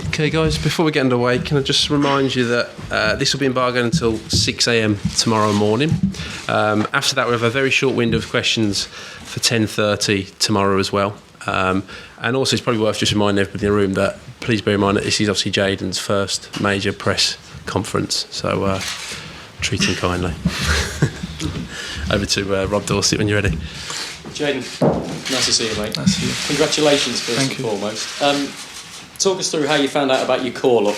Okay, guys, before we get underway, can I just remind you that this will be embargoed until 6 a.m. tomorrow morning. After that, we have a very short window of questions for 10:30 tomorrow as well. And also, it's probably worth just reminding everybody in the room that please bear in mind that this is obviously Jadon's first major press conference, so treat him kindly. Over to Rob Dorset when you're ready. Jadon, nice to see you, mate. Nice to see you. Congratulations, first and foremost. Talk us through how you found out about your call-up,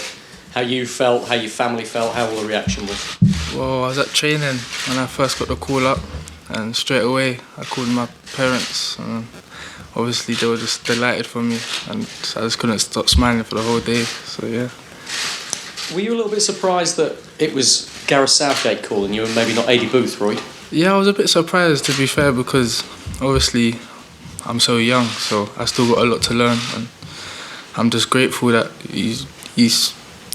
how you felt, how your family felt, how all the reaction was. Well, I was at training when I first got the call up, and straight away I called my parents. And obviously, they were just delighted for me, and I just couldn't stop smiling for the whole day. So yeah. Were you a little bit surprised that it was Gareth Southgate calling you and maybe not Adi Boothroyd? Yeah, I was a bit surprised, to be fair, because obviously I'm so young, so I still got a lot to learn, and I'm just grateful that he's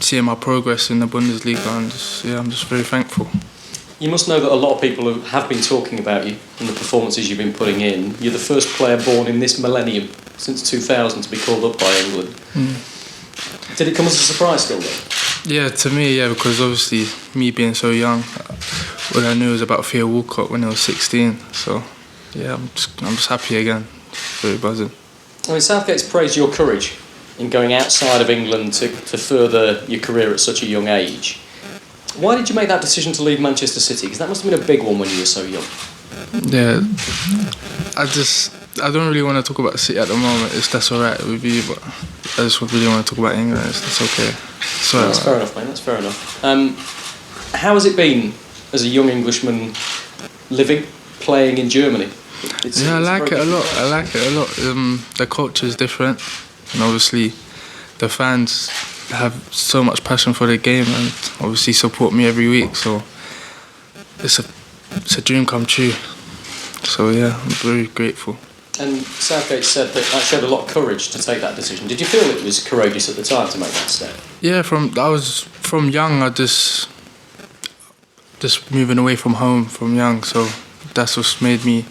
seeing my progress in the Bundesliga, and I'm just very thankful. You must know that a lot of people who have been talking about you and the performances you've been putting in. You're the first player born in this millennium since 2000 to be called up by England. Did it come as a surprise still then? Yeah, to me, yeah, because obviously me being so young, all I knew was about Theo Walcott when I was 16. So yeah, I'm just happy again, very buzzing. I mean, Southgate's praised your courage in going outside of England to further your career at such a young age. Why did you make that decision to leave Manchester City? Because that must have been a big one when you were so young. Yeah, I don't really want to talk about City at the moment, if that's alright with you, but I just really want to talk about England, it's okay. Sorry, that's fair enough, mate, that's fair enough. How has it been as a young Englishman playing in Germany? I like it a lot. The culture is different, and obviously the fans have so much passion for the game and obviously support me every week, so it's a dream come true. So yeah, I'm very grateful. And Southgate said that showed a lot of courage to take that decision. Did you feel it was courageous at the time to make that step? Yeah, from young, I just moving away from home from young, so that's what's made me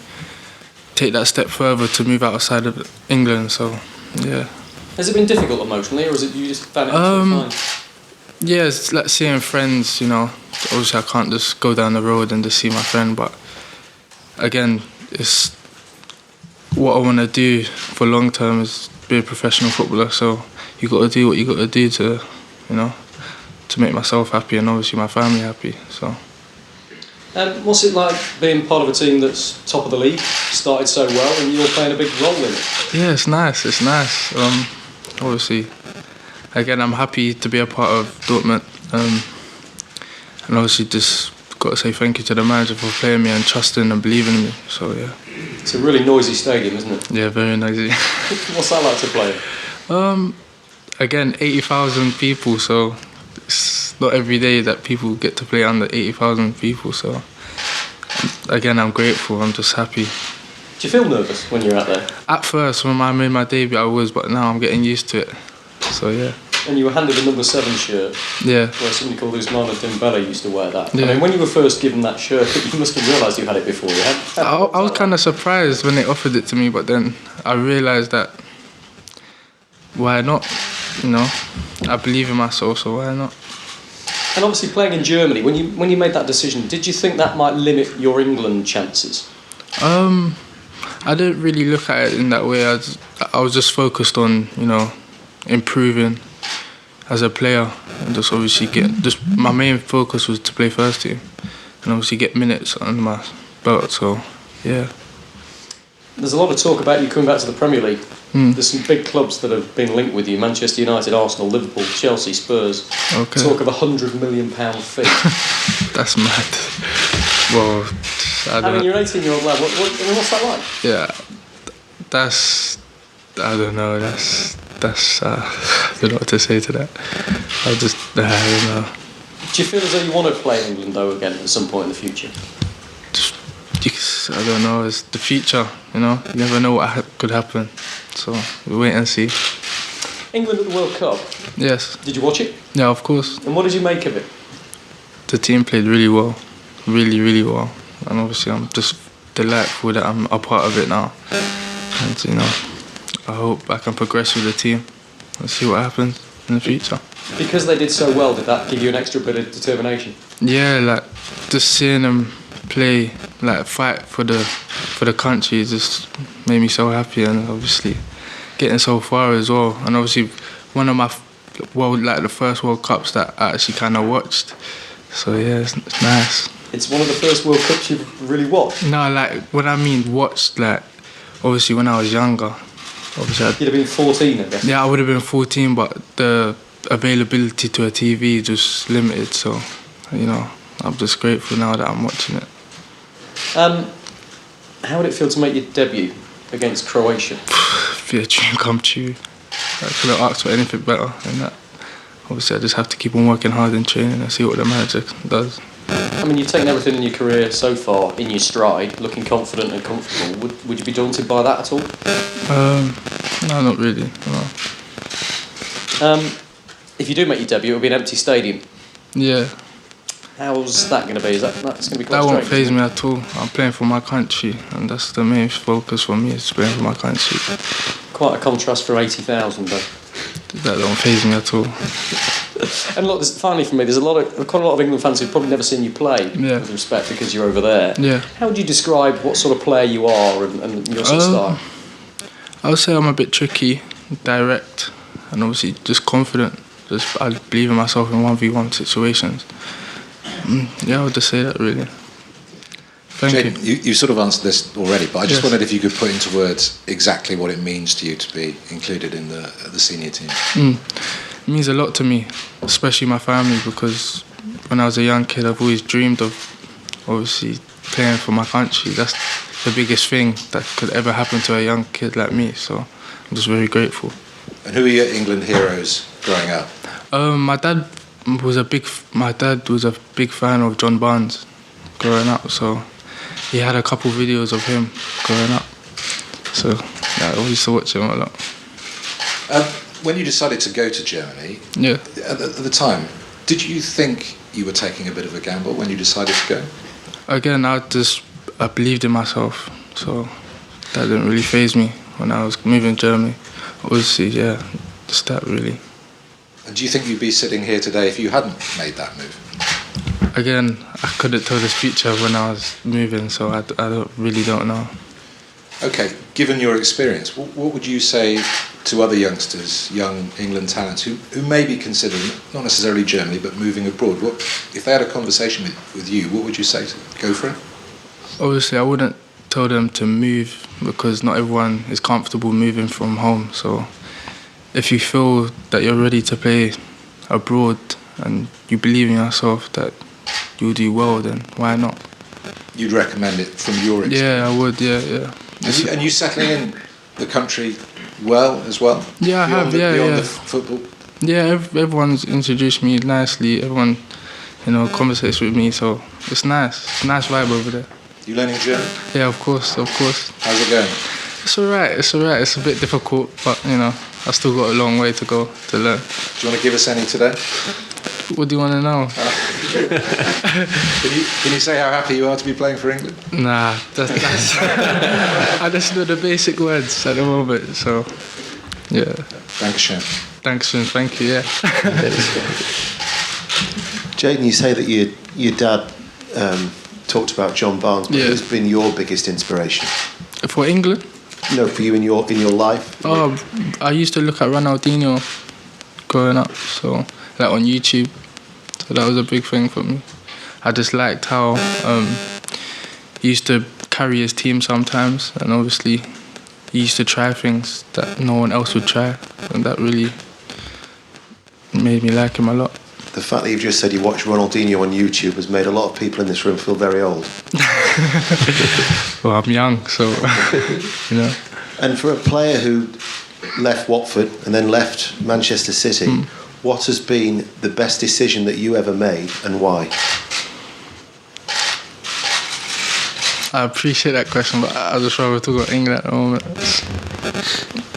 take that step further to move outside of England. So yeah. Has it been difficult emotionally, or is it you just found it fine? Yeah, it's like seeing friends, you know. Obviously I can't just go down the road and just see my friend, but again, it's what I want to do for long term is be a professional footballer, so you got to do what you got to do to, you know, to make myself happy and obviously my family happy. So. What's it like being part of a team that's top of the league, started so well, and you're playing a big role in it? Yeah, it's nice. Obviously, again, I'm happy to be a part of Dortmund, and obviously just got to say thank you to the manager for playing me and trusting and believing in me. So yeah. It's a really noisy stadium, isn't it? Yeah, very noisy. What's that like to play? Again, 80,000 people, so it's not every day that people get to play under 80,000 people. So again, I'm grateful. I'm just happy. Do you feel nervous when you're out there? At first, when I made my debut, I was, but now I'm getting used to it. So yeah. And you were handed a number 7 shirt. Yeah. Where somebody called Ousmane Dembele used to wear that. Yeah. I mean, when you were first given that shirt, you must have realised you had it before. I was kind of surprised when they offered it to me, but then I realised that why not? You know, I believe in myself, so why not? And obviously playing in Germany, when you made that decision, did you think that might limit your England chances? I didn't really look at it in that way. I was just focused on, you know, improving as a player and just obviously my main focus was to play first team and obviously get minutes under my belt. So yeah. There's a lot of talk about you coming back to the Premier League. There's some big clubs that have been linked with you: Manchester United, Arsenal, Liverpool, Chelsea, Spurs. Okay. Talk of £100 million fee. That's mad. Well, I mean, you're an 18-year-old lad. What's that like? Yeah, I don't know. I don't know what to say to that. I don't know. Do you feel as though you want to play in England though again at some point in the future? I don't know. It's the future, you know. You never know what could happen. So we'll wait and see. England at the World Cup. Yes. Did you watch it? Yeah, of course. And what did you make of it? The team played really well, really well, and obviously I'm just delightful that I'm a part of it now. And you know, I hope I can progress with the team and see what happens in the future. Because they did so well, did that give you an extra bit of determination? Yeah, like just seeing them play, like fight for the country, just made me so happy, and obviously getting so far as well. And obviously one of my the first World Cups that I actually kind of watched. So yeah, it's nice. It's one of the first World Cups you've really watched? No, like what I mean watched, like obviously when I was younger. Obviously You'd have been 14, I guess. Yeah, I would have been 14, but the availability to a TV is just limited. So, you know, I'm just grateful now that I'm watching it. How would it feel to make your debut against Croatia? Be a dream come true. I couldn't ask for anything better than that. Obviously, I just have to keep on working hard in training and see what the manager does. I mean, you've taken everything in your career so far in your stride, looking confident and comfortable. Would you be daunted by that at all? No, not really. No. If you do make your debut, it'll be an empty stadium. Yeah. How's that going to be? That's going to be quite That won't strange, faze me at all. I'm playing for my country, and that's the main focus for me, is playing for my country. Quite a contrast for 80,000, though. That don't faze me at all. And look, finally for me, there's quite a lot of England fans who've probably never seen you play, with respect, because you're over there. Yeah. How would you describe what sort of player you are and your sort of style? I would say I'm a bit tricky, direct, and obviously just confident. I believe in myself in 1v1 situations. Yeah, I would just say that really. Thank you. You sort of answered this already, but I just wondered if you could put into words exactly what it means to you to be included in the senior team. It means a lot to me, especially my family, because when I was a young kid, I've always dreamed of obviously playing for my country. That's the biggest thing that could ever happen to a young kid like me, so I'm just very grateful. And who are your England heroes growing up? My dad was a big fan of John Barnes growing up, so he had a couple videos of him growing up. So yeah, I used to watch him a lot. When you decided to go to Germany, at the time, did you think you were taking a bit of a gamble when you decided to go? Again, I believed in myself, so that didn't really faze me when I was moving to Germany. Obviously, yeah, just that really. And do you think you'd be sitting here today if you hadn't made that move? Again, I couldn't tell the future when I was moving, so I really don't know. Okay, given your experience, what would you say to other youngsters, young England talents who may be considering, not necessarily Germany, but moving abroad? If they had a conversation with you, what would you say to go for it? Obviously, I wouldn't tell them to move, because not everyone is comfortable moving from home. So if you feel that you're ready to play abroad and you believe in yourself that you'll do well, then why not? You'd recommend it from your experience? Yeah, I would, yeah. And you settling in the country well as well? Yeah, I have, beyond the football? Yeah, everyone's introduced me nicely. Everyone, conversates with me, so it's nice. It's a nice vibe over there. You learning German? Yeah, of course. How's it going? It's alright. It's a bit difficult, but I still got a long way to go to learn. Do you want to give us any today? What do you want to know? Can you say how happy you are to be playing for England? Nah, that's I just know the basic words at the moment, so yeah. Dankeschön. Dankeschön, thank you, yeah. Jadon, you say that your dad talked about John Barnes, but who's been your biggest inspiration? For England? No, for you in your life. Oh, I used to look at Ronaldinho growing up, so like on YouTube. So that was a big thing for me. I just liked how he used to carry his team sometimes, and obviously he used to try things that no one else would try, and that really made me like him a lot. The fact that you've just said you watch Ronaldinho on YouTube has made a lot of people in this room feel very old. Well, I'm young, so And for a player who left Watford and then left Manchester City, what has been the best decision that you ever made, and why? I appreciate that question, but I just rather talk about England at the moment.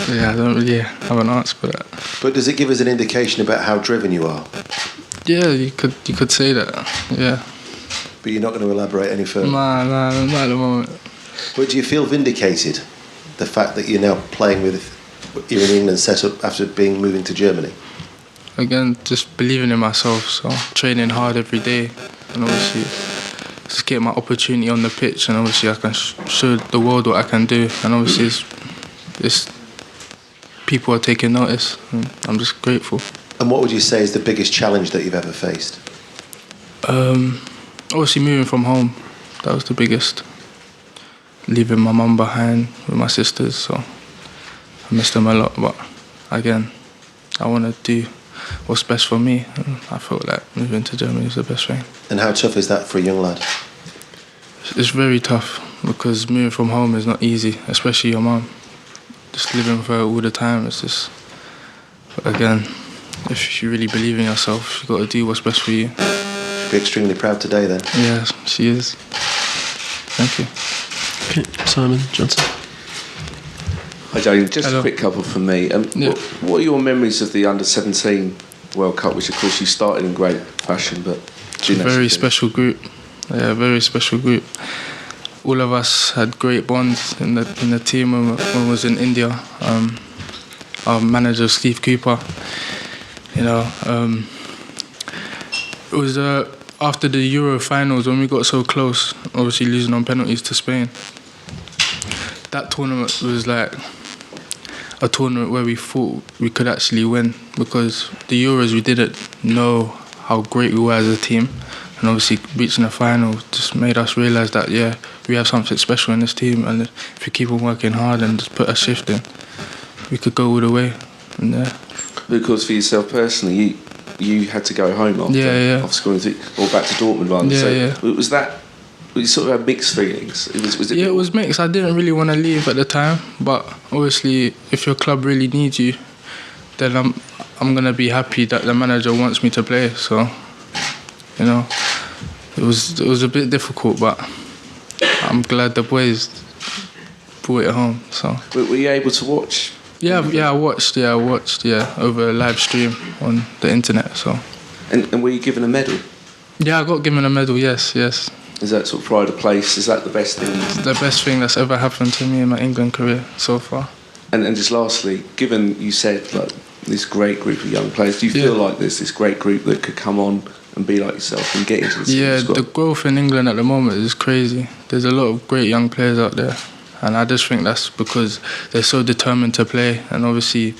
Yeah, I don't really have an answer for that. But does it give us an indication about how driven you are? Yeah, you could say that, yeah. But you're not going to elaborate any further? Nah, not at the moment. But do you feel vindicated, the fact that you're now playing with here in England set up after moving to Germany? Again, just believing in myself, so training hard every day, and obviously just getting my opportunity on the pitch, and obviously I can show the world what I can do, and obviously it's people are taking notice, and I'm just grateful. And what would you say is the biggest challenge that you've ever faced? Obviously moving from home, that was the biggest. Leaving my mum behind with my sisters, so I miss them a lot, but again, I want to do what's best for me, and I felt like moving to Germany is the best thing. And how tough is that for a young lad? It's very tough, because moving from home is not easy, especially your mum. Just living with her all the time, it's just... But again, if you really believe in yourself, you've got to do what's best for you. She'll be extremely proud today then. Yeah, she is. Thank you. Okay, Simon Johnson. Hi Jadon, just Hello. a quick couple from me. Yeah. What are your memories of the Under-17 World Cup, which of course you started in great fashion, but... It's a very special group. Yeah, very special group. All of us had great bonds in the team when we was in India. Our manager, Steve Cooper, you know, it was after the Euro finals when we got so close, obviously losing on penalties to Spain. That tournament was like a tournament where we thought we could actually win, because the Euros we didn't know how great we were as a team, and obviously reaching the final just made us realise that, yeah, we have something special in this team, and if we keep on working hard and just put a shift in, we could go all the way. And Because for yourself personally, you had to go home after school, or back to Dortmund rather. Was that... You sort of had mixed feelings? It was mixed. I didn't really want to leave at the time, but obviously if your club really needs you, then I'm going to be happy that the manager wants me to play. So, you know, it was a bit difficult, but I'm glad the boys brought it home. So. Were you able to watch? Yeah, I watched over a live stream on the internet. So. And were you given a medal? Yeah, I got given a medal. Yes. Is that sort of pride of place? Is that the best thing? It's the best thing that's ever happened to me in my England career so far. And just lastly, given you said like this great group of young players, do you feel like there's this great group that could come on and be like yourself and get into the squad? The growth in England at the moment is crazy. There's a lot of great young players out there, and I just think that's because they're so determined to play, and obviously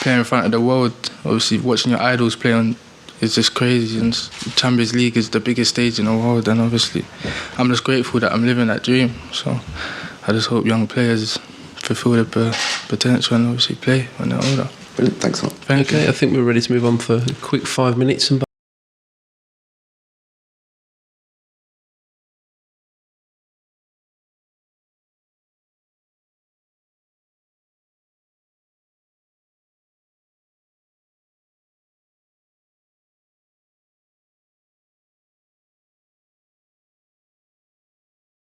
playing in front of the world, obviously watching your idols play on, it's just crazy, and Champions League is the biggest stage in the world, and obviously I'm just grateful that I'm living that dream. So I just hope young players fulfil their potential and obviously play when they're older. Brilliant, thanks a lot. Thank you. I think we're ready to move on for a quick 5 minutes and